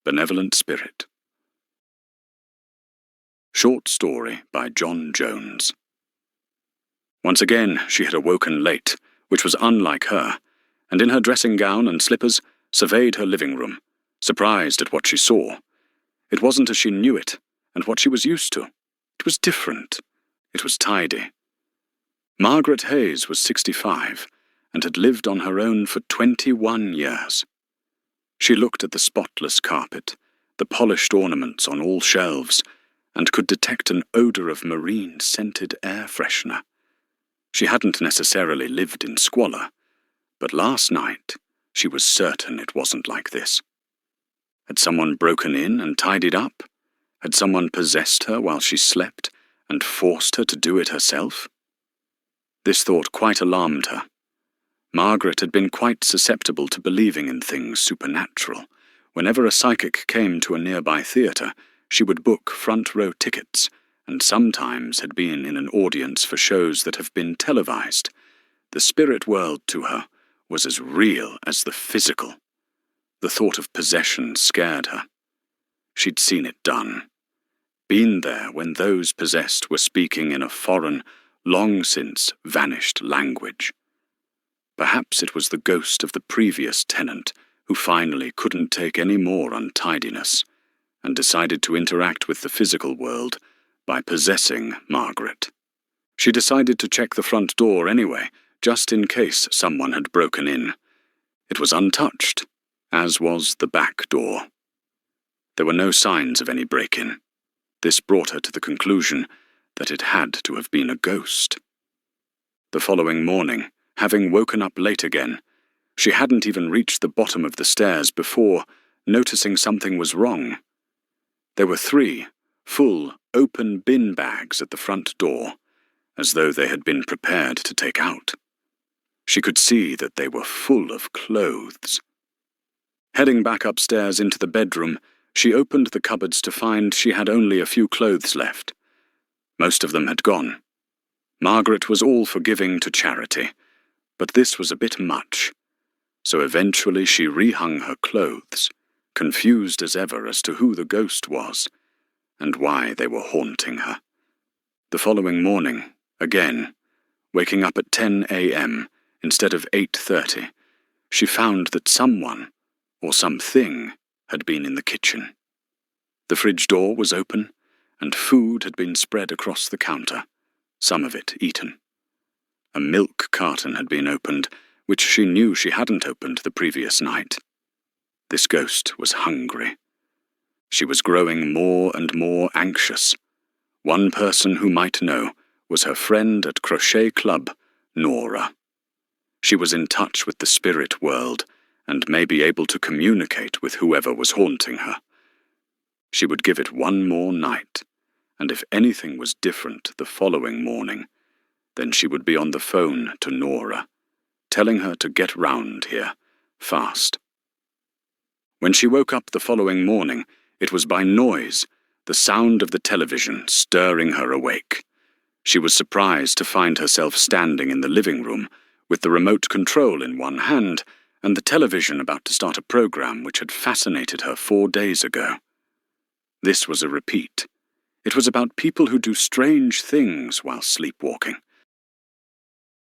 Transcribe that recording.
Benevolent Spirit. Short story by John Jones. Once again she had awoken late, which was unlike her, and in her dressing gown and slippers surveyed her living room, surprised at what she saw. It wasn't as she knew it, and what she was used to. It was different. It was tidy. Margaret Hayes was 65, and had lived on her own for 21 years. She looked at the spotless carpet, the polished ornaments on all shelves, and could detect an odour of marine-scented air freshener. She hadn't necessarily lived in squalor, but last night she was certain it wasn't like this. Had someone broken in and tidied up? Had someone possessed her while she slept and forced her to do it herself? This thought quite alarmed her. Margaret had been quite susceptible to believing in things supernatural. Whenever a psychic came to a nearby theatre, she would book front-row tickets, and sometimes had been in an audience for shows that have been televised. The spirit world to her was as real as the physical. The thought of possession scared her. She'd seen it done. Been there when those possessed were speaking in a foreign, long-since vanished language. Perhaps it was the ghost of the previous tenant who finally couldn't take any more untidiness and decided to interact with the physical world by possessing Margaret. She decided to check the front door anyway, just in case someone had broken in. It was untouched, as was the back door. There were no signs of any break-in. This brought her to the conclusion that it had to have been a ghost. The following morning, having woken up late again, she hadn't even reached the bottom of the stairs before noticing something was wrong. There were 3 full, open bin bags at the front door, as though they had been prepared to take out. She could see that they were full of clothes. Heading back upstairs into the bedroom, she opened the cupboards to find she had only a few clothes left. Most of them had gone. Margaret was all for giving to charity, but this was a bit much, so eventually she rehung her clothes, confused as ever as to who the ghost was, and why they were haunting her. The following morning, again, waking up at 10 a.m. instead of 8:30, she found that someone, or something, had been in the kitchen. The fridge door was open, and food had been spread across the counter, some of it eaten. A milk carton had been opened, which she knew she hadn't opened the previous night. This ghost was hungry. She was growing more and more anxious. One person who might know was her friend at crochet club, Nora. She was in touch with the spirit world and may be able to communicate with whoever was haunting her. She would give it one more night, and if anything was different the following morning, then she would be on the phone to Nora, telling her to get round here, fast. When she woke up the following morning, it was by noise, the sound of the television stirring her awake. She was surprised to find herself standing in the living room, with the remote control in one hand, and the television about to start a program which had fascinated her 4 days ago. This was a repeat. It was about people who do strange things while sleepwalking.